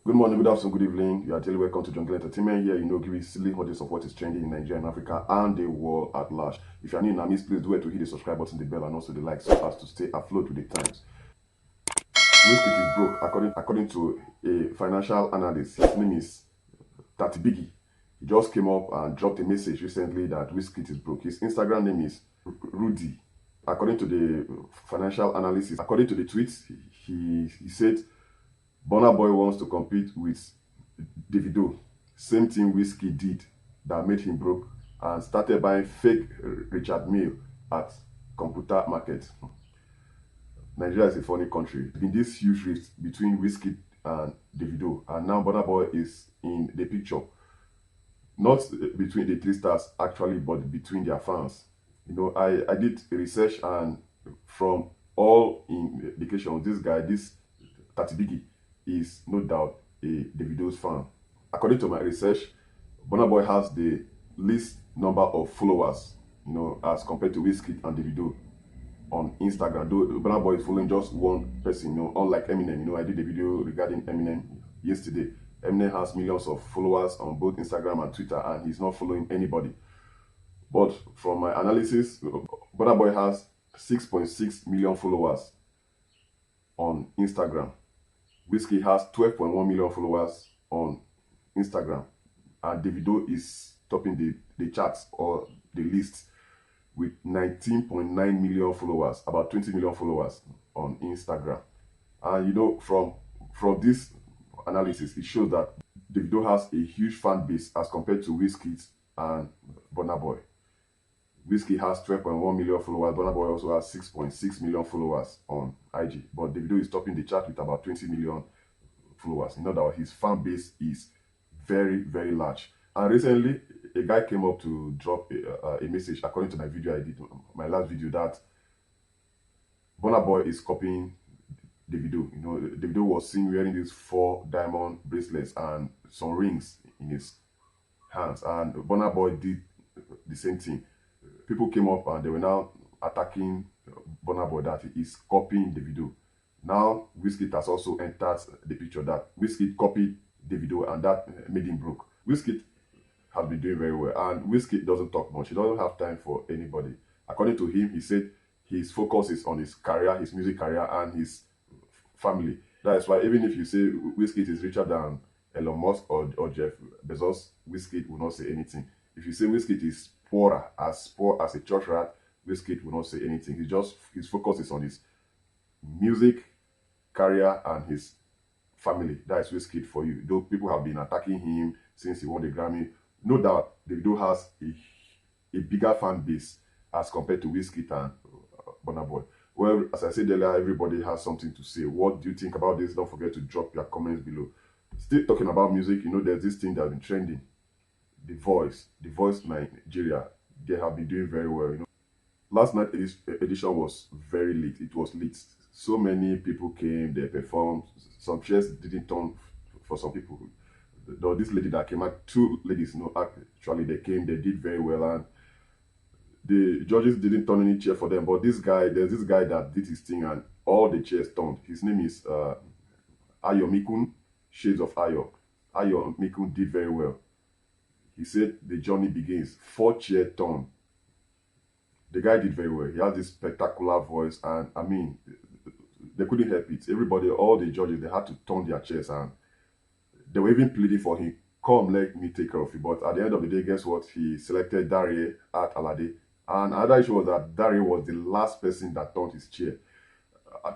Good morning, good afternoon, good evening. You are daily welcome to Jungle Entertainment. Here, give you silly audience of what is trending in Nigeria and Africa and the world at large. If you are new in our midst, please do it to hit the subscribe button, the bell, and also the like so as to stay afloat with the times. Wizkid is broke according to a financial analyst. His name is Tati Biggie. He just came up and dropped a message recently that Wizkid is broke. His Instagram name is Rudy. According to the financial analysis, according to the tweets, he said Burna Boy wants to compete with Davido. Same thing Wizkid did that made him broke and started buying fake Richard Mille at Computer Market. Nigeria is a funny country. There's been this huge rift between Wizkid and Davido, and now Burna Boy is in the picture. Not between the three stars actually, but between their fans. I did research, and from all indications, this Tati Biggie is no doubt a Davido's fan. According to my research, Burna Boy has the least number of followers, as compared to Wizkid and Davido on Instagram. Though Burna Boy is following just one person, unlike Eminem. I did a video regarding Eminem yesterday. Eminem has millions of followers on both Instagram and Twitter, and he's not following anybody. But from my analysis, Burna Boy has 6.6 million followers on Instagram. Wizkid has 12.1 million followers on Instagram, and Davido is topping the charts or the list with 19.9 million followers, about 20 million followers on Instagram. And from this analysis, it shows that Davido has a huge fan base as compared to Wizkid and Burna Boy. Wizkid has 12.1 million followers. Burna Boy also has 6.6 million followers on IG. But Davido is topping the chart with about 20 million followers. You know that his fan base is very, very large. And recently, a guy came up to drop a message, according to my video I did, my last video, that Burna Boy is copying Davido. Davido was seen wearing these 4 diamond bracelets and some rings in his hands. And Burna Boy did the same thing. People came up and they were now attacking Burna Boy that he is copying Davido. Now Wizkid has also entered the picture, that Wizkid copied Davido and that made him broke. Wizkid has been doing very well, and Wizkid doesn't talk much. He doesn't have time for anybody. According to him, he said his focus is on his career, his music career, and his family. That is why even if you say Wizkid is richer than Elon Musk or Jeff Bezos, Wizkid will not say anything. If you say Wizkid is poor as a church rat, Wizkid will not say anything. His focus is on his music career and his family. That is Wizkid for you. Though people have been attacking him since he won the Grammy, no doubt Davido has a bigger fan base as compared to Wizkid and Burna Boy. Well, as I said earlier, everybody has something to say. What do you think about this? Don't forget to drop your comments below. Still talking about music, there's this thing that's been trending. The Voice Nigeria, they have been doing very well. Last night edition was very lit. It was lit. So many people came, they performed. Some chairs didn't turn for some people. There was this lady that came out, 2 ladies, actually they came, they did very well, and the judges didn't turn any chair for them. But there's this guy that did his thing and all the chairs turned. His name is Ayo Mikun, Shades of Ayo. Ayo Mikun did very well. He said the journey begins. 4 chair turn. The guy did very well. He has this spectacular voice, and I mean, they couldn't help it. Everybody, all the judges, they had to turn their chairs, and they were even pleading for him, come, let me take care of you. But at the end of the day, guess what? He selected Dare at Alade. And another issue was that Dare was the last person that turned his chair.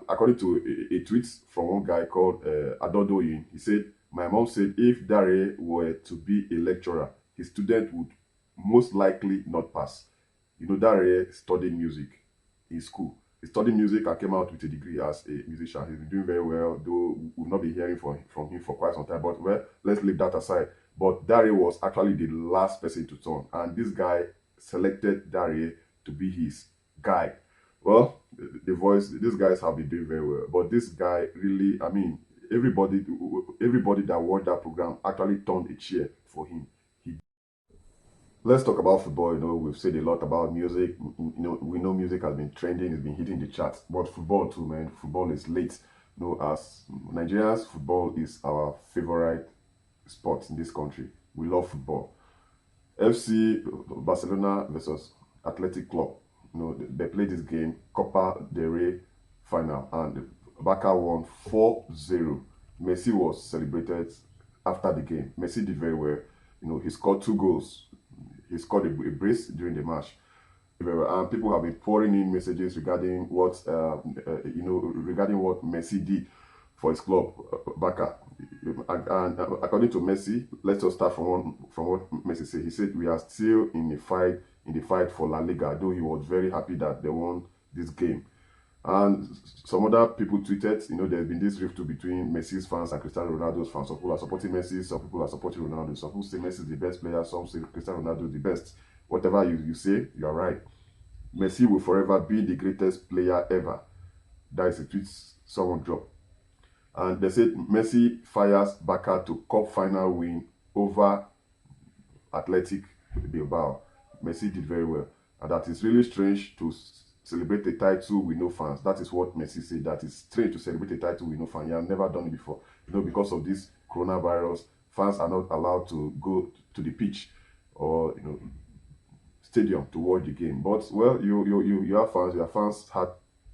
According to a tweet from one guy called Adodoyin, he said, my mom said if Dare were to be a lecturer, his student would most likely not pass. Dare studied music in school. He studied music and came out with a degree as a musician. He's been doing very well, though we've not been hearing from him for quite some time. But, well, let's leave that aside. But Dare was actually the last person to turn. And this guy selected Dare to be his guide. Well, The Voice, these guys have been doing very well. But this guy really, I mean, everybody that watched that program actually turned a chair for him. Let's talk about football. We've said a lot about music. We know music has been trending, it's been hitting the charts. But football too, man. Football is late. As Nigerians, football is our favorite sport in this country. We love football. FC Barcelona versus Athletic Club. They played this game, Copa del Rey final, and Barca won 4-0. Messi was celebrated after the game. Messi did very well. He scored 2 goals. He scored a brace during the match. And people have been pouring in messages regarding regarding what Messi did for his club, Barca. And according to Messi, let's just start from what Messi said. He said we are still in the fight for La Liga, though he was very happy that they won this game. And some other people tweeted, there's been this rift between Messi's fans and Cristiano Ronaldo's fans. Some people are supporting Messi, some people are supporting Ronaldo. Some people say Messi is the best player, some say Cristiano Ronaldo is the best. Whatever you say, you are right. Messi will forever be the greatest player ever. That is a tweet someone dropped. And they said Messi fires Barca to cup final win over Athletic Bilbao. Messi did very well. And that is really strange to celebrate a title with no fans. That is what Messi said. That is strange to celebrate a title with no fans. He has never done it before. Because of this coronavirus, fans are not allowed to go to the pitch or stadium to watch the game. But well, you have fans. Your fans had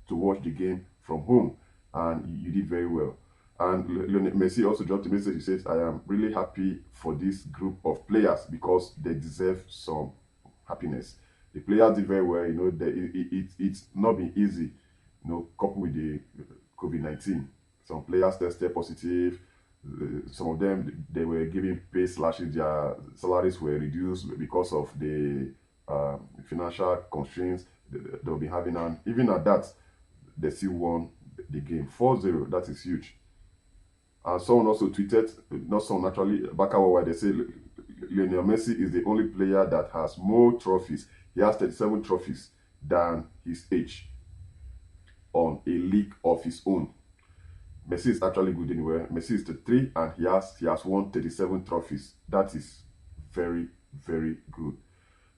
to watch the game from home, and you did very well. And Lionel Messi also dropped a message. He says, "I am really happy for this group of players because they deserve some happiness." The players did very well. It's not been easy. Coupled with the COVID-19, some players tested positive. Some of them, they were giving pay slashes. Their salaries were reduced because of the financial constraints they'll be having. And even at that, they still won the game 4-0. That is huge. And someone also tweeted, not someone actually, Barca Worldwide, they say Lionel Messi is the only player that has more trophies. He has 37 trophies than his age on a league of his own. Messi is actually good anyway. Messi is 33 and he has won 37 trophies. That is very, very good.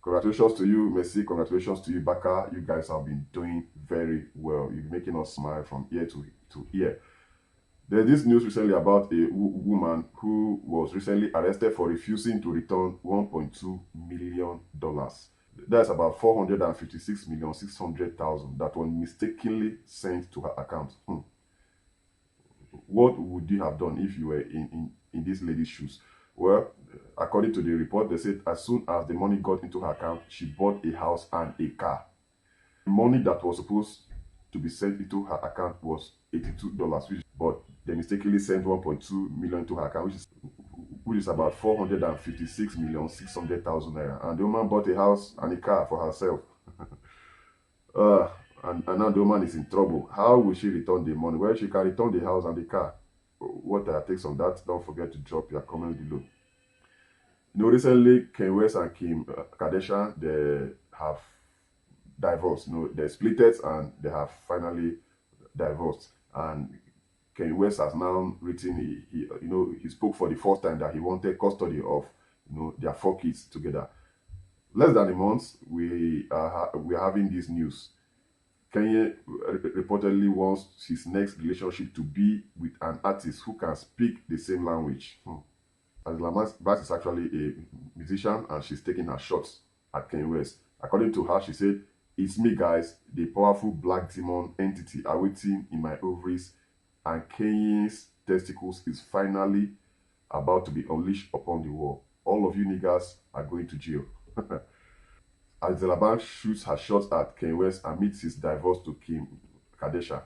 Congratulations to you, Messi. Congratulations to you, Barca. You guys have been doing very well. You're making us smile from ear to ear. There's this news recently about a woman who was recently arrested for refusing to return $1.2 million. That's about $456,600,000 that was mistakenly sent to her account. What would you have done if you were in this lady's shoes? Well, according to the report, they said as soon as the money got into her account, she bought a house and a car. The money that was supposed to be sent into her account was $82, but they mistakenly sent 1.2 million to her account, which is about 456,600,000 naira. And the woman bought a house and a car for herself. And now the woman is in trouble. How will she return the money? Well, she can return the house and the car. What are your takes on that? Don't forget to drop your comment below. Recently, Kanye West and Kim Kardashian, they have divorced. They split it and they have finally divorced. And Kanye West has now written, he spoke for the first time that he wanted custody of, their 4 kids together. Less than a month, we are having this news. Kanye reportedly wants his next relationship to be with an artist who can speak the same language. Angela Bass is actually a musician and she's taking her shots at Kanye West. According to her, she said, "It's me, guys, the powerful black demon entity awaiting in my ovaries, and Kanye's testicles is finally about to be unleashed upon the world. All of you niggas are going to jail." Angela Bass shoots her shots at Kanye West amidst his divorce to Kim Kardashian.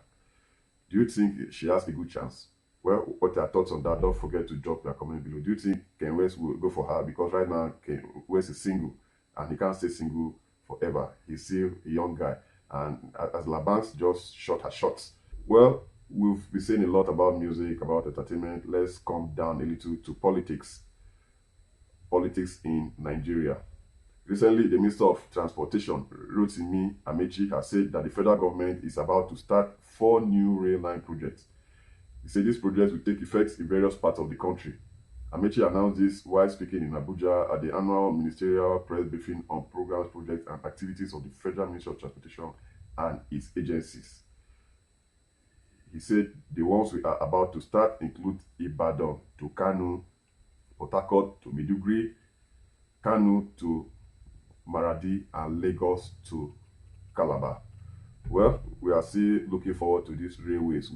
Do you think she has a good chance? Well, what are your thoughts on that? Don't forget to drop your comment below. Do you think Kanye West will go for her? Because right now, Kanye West is single and he can't stay single forever. He's still a young guy. And Angela Bass just shot her shots. Well, we've been saying a lot about music, about entertainment. Let's come down a little to politics. Politics in Nigeria. Recently, the Minister of Transportation, Rotimi Amaechi, has said that the federal government is about to start 4 new rail line projects. He said these projects will take effect in various parts of the country. Amaechi announced this while speaking in Abuja at the annual ministerial press briefing on programs, projects, and activities of the Federal Ministry of Transportation and its agencies. He said the ones we are about to start include Ibadan to Kanu, Port Harcourt to Maiduguri, Kanu to Maradi, and Lagos to Calabar. Well, we are still looking forward to these railways.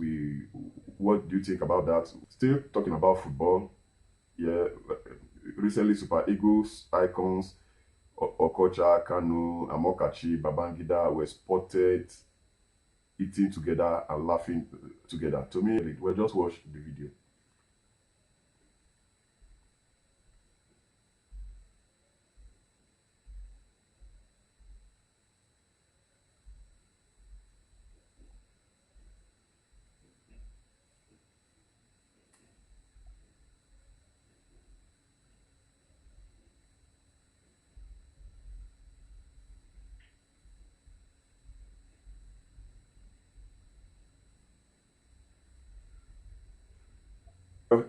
What do you think about that? Still talking about football. Yeah, recently Super Eagles icons Okocha, Kanu, Amokachi, Babangida were spotted eating together and laughing together. To me, well, just watch the video.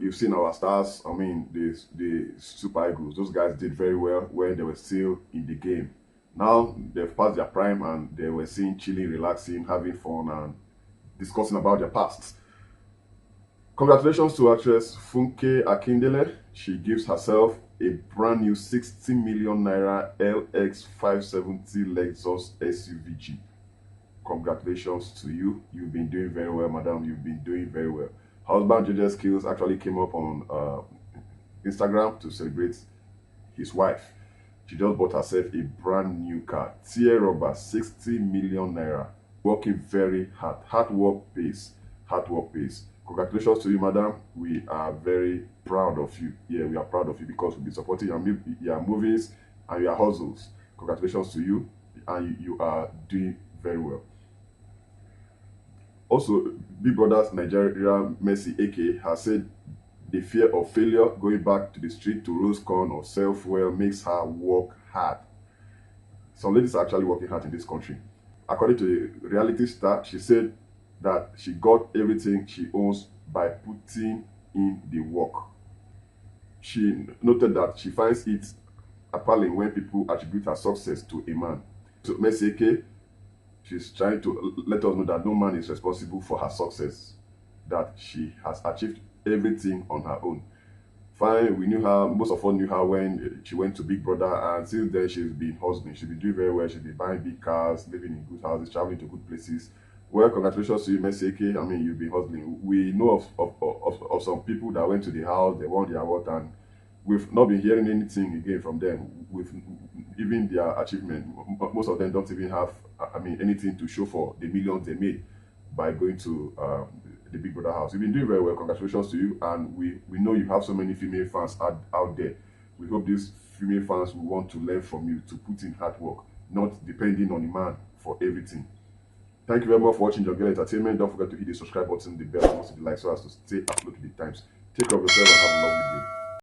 You've seen our stars. I mean, the Super Eagles. Those guys did very well when they were still in the game. Now they've passed their prime and they were seen chilling, relaxing, having fun, and discussing about their past. Congratulations to actress Funke Akindele. She gives herself a brand new 60 million naira LX 570 Lexus SUVG. Congratulations to you. You've been doing very well, madam. You've been doing very well. Husband JJ Skills actually came up on Instagram to celebrate his wife. She just bought herself a brand new car. Tier rubber, 60 million naira. Working very hard. Hard work pays. Hard work pays. Congratulations to you, madam. We are very proud of you. Yeah, we are proud of you because we've been supporting your movies and your hustles. Congratulations to you, and you are doing very well. Also, Big Brother's Nigeria Mercy AK has said the fear of failure, going back to the street to roast corn or sell fuel, makes her work hard. Some ladies are actually working hard in this country. According to the reality star, she said that she got everything she owns by putting in the work. She noted that she finds it appalling when people attribute her success to a man. So Mercy AK, she's trying to let us know that no man is responsible for her success, that she has achieved everything on her own. Fine, we knew her, most of us knew her when she went to Big Brother, and since then she's been hustling. She's been doing very well. She's been buying big cars, living in good houses, traveling to good places. Well, congratulations to you, Mercy AK. I mean, you've been hustling. We know of some people that went to the house, they won their award, and we've not been hearing anything again from them. With even their achievement, most of them don't even have, I mean, anything to show for the millions they made by going to the Big Brother house. You've been doing very well. Congratulations to you, and we know you have so many female fans out there. We hope these female fans will want to learn from you to put in hard work, not depending on a man for everything. Thank you very much for watching Jungle Entertainment. Don't forget to hit the subscribe button, the bell, and also the like so as to stay uploaded to the times. Take care of yourself and have a lovely day.